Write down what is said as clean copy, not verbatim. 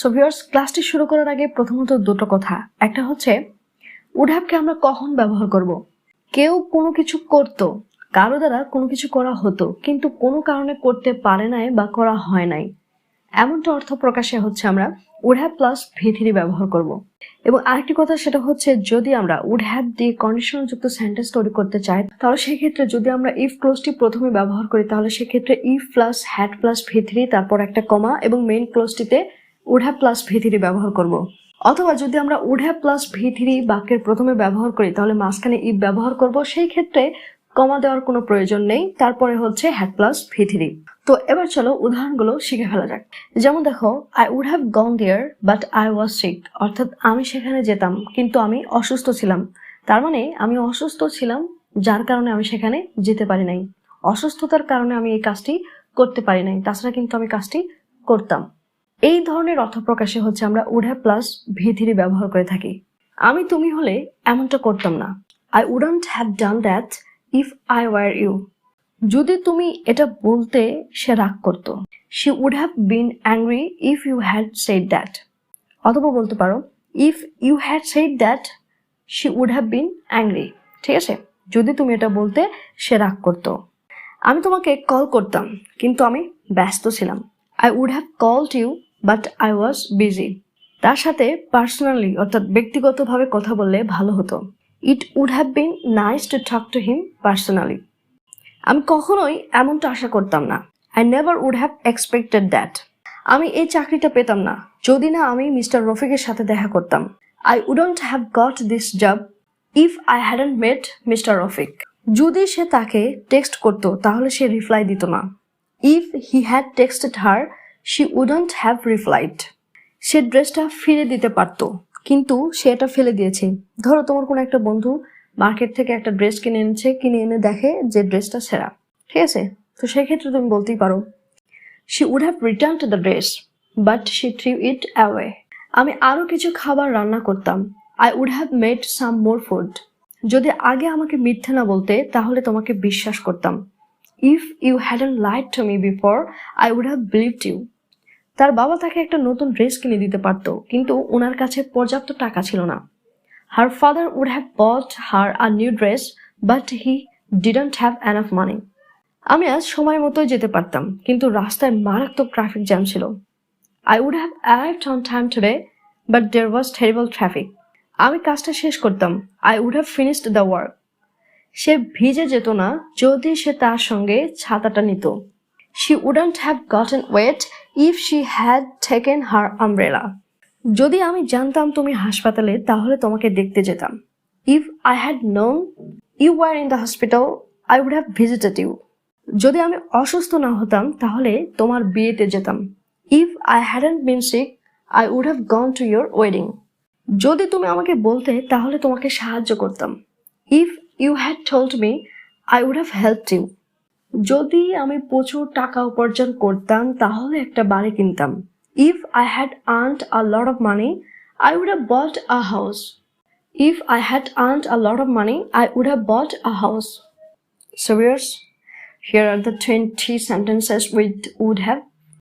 So viewers, ক্লাসটি শুরু করার আগে প্রথমত দুটো কথা। একটা হচ্ছে উড হ্যাভকে আমরা কখন ব্যবহার করব। কেউ কোনো কিছু করতো, কারো দ্বারা কোনো কিছু করা হতো কিন্তু কোনো কারণে করতে পারে নাই বা করা হয় নাই, এমনটা অর্থ প্রকাশে হচ্ছে আমরা উড হ্যাভ প্লাস ভি3 ব্যবহার করব। এবং আরেকটি কথা, সেটা হচ্ছে যদি আমরা উড হ্যাভ দিয়ে কন্ডিশনাল যুক্ত সেন্টেন্স তৈরি করতে চাই, তাহলে সেক্ষেত্রে যদি আমরা ইফ ক্লোজটি প্রথমে ব্যবহার করি, তাহলে সেক্ষেত্রে ইফ প্লাস হ্যাড প্লাস ভি3, তারপর একটা কমা এবং মেইন ক্লোজটিতে উড হ্যাভ প্লাস ভি3 ব্যবহার করব। অথবা যদি আমরা উড হ্যাভ প্লাস ভি3 বাক্যের প্রথমে ব্যবহার করি, তাহলে মাঝখানে ইফ ব্যবহার করব, সেই ক্ষেত্রে কমা দেওয়ার কোনো প্রয়োজন নেই, তারপরে হচ্ছে হ্যাড প্লাস ভি3। তো এবার চলো উদাহরণগুলো শিখে ফেলা যাক। যেমন দেখো, I would have gone there but I was sick, অর্থাৎ আমি সেখানে যেতাম কিন্তু আমি অসুস্থ ছিলাম। তার মানে আমি অসুস্থ ছিলাম, যার কারণে আমি সেখানে যেতে পারি নাই। অসুস্থতার কারণে আমি এই কাজটি করতে পারি নাই, তাছাড়া কিন্তু আমি কাজটি করতাম। এই ধরনের অর্থ প্রকাশে হচ্ছে আমরা উড হ্যাভ প্লাস ভি3 ব্যবহার করে থাকি। আমি তুমি হলে এমনটা করতাম না। I wouldn't have done that if I were you. যদি তুমি এটা বলতে, সে রাগ করতো। She would have been angry if you had said that. অথবা বলতে পারো, if you had said that she would have been angry. ঠিক আছে, যদি তুমি এটা বলতে, সে রাগ করতো। আমি তোমাকে কল করতাম কিন্তু আমি ব্যস্ত ছিলাম। I would have called you but I was busy. তার সাথে পার্সোনালি অর্থাৎ ব্যক্তিগতভাবে কথা বললে ভালো হতো। It would have been nice to talk to him personally. আমি কখনোই এমনটা আশা করতাম না। I never would have expected that. আমি এই চাকরিটা পেতাম না যদি না আমি মিস্টার রফিকের সাথে দেখা করতাম। I wouldn't have got this job if I hadn't met mister Rafiq. যদি সে তাকে টেক্সট করতো, তাহলে সে রিপ্লাই দিত না। If he had texted her she wouldn't have replied. সে ড্রেসটা ফিরে দিতে পারতো কিন্তু সে এটা ফেলে দিয়েছে। ধরো তোমার কোনো একটা বন্ধু মার্কেট থেকে একটা ড্রেস কিনে এনেছে, কিনে এনে দেখে যে ড্রেসটা ছেঁড়া। ঠিক আছে, তো সেক্ষেত্রে তুমি বলতেই পারো, she would have returned the dress but she threw it away. আমি আরো কিছু খাবার রান্না করতাম। I would have made some more food. যদি আগে আমাকে মিথ্যে না বলতে, তাহলে তোমাকে বিশ্বাস করতাম। If you hadn't lied to me before I would have believed you. তার বাবা তাকে একটা নতুন ড্রেস কিনে দিতে পারতো কিন্তু ওনার কাছে পর্যাপ্ত টাকা ছিল না। Her father would have bought her a new dress, but he didn't have enough money. আমি আজ সময় মতোই যেতে পারতাম কিন্তু রাস্তায় মারাত্মক ট্রাফিক জ্যাম ছিল। I would have arrived on time today, but there was terrible traffic. আমি কাজটা শেষ করতাম। I would have finished the work. সে ভিজে যেত না যদি সে তার সঙ্গে ছাতাটা নিত। She wouldn't have gotten wet if she had taken her umbrella. যদি আমি জানতাম তুমি হাসপাতালে, তাহলে তোমাকে দেখতে যেতাম। If I had known you were in the hospital I would have visited you. যদি আমি অসুস্থ না হতাম, তাহলে তোমার বিয়েতে যেতাম। If I hadn't been sick I would have gone to your wedding. যদি তুমি আমাকে বলতে, তাহলে তোমাকে সাহায্য করতাম। If you had told me I would have helped you. যদি আমি প্রচুর টাকা উপার্জন করতাম, তাহলে একটা বাড়ি কিনতাম। If I had earned a lot of money, I would have bought a house. If I had earned a lot of money, I would have bought a house. So viewers, here are the 20 sentences with would have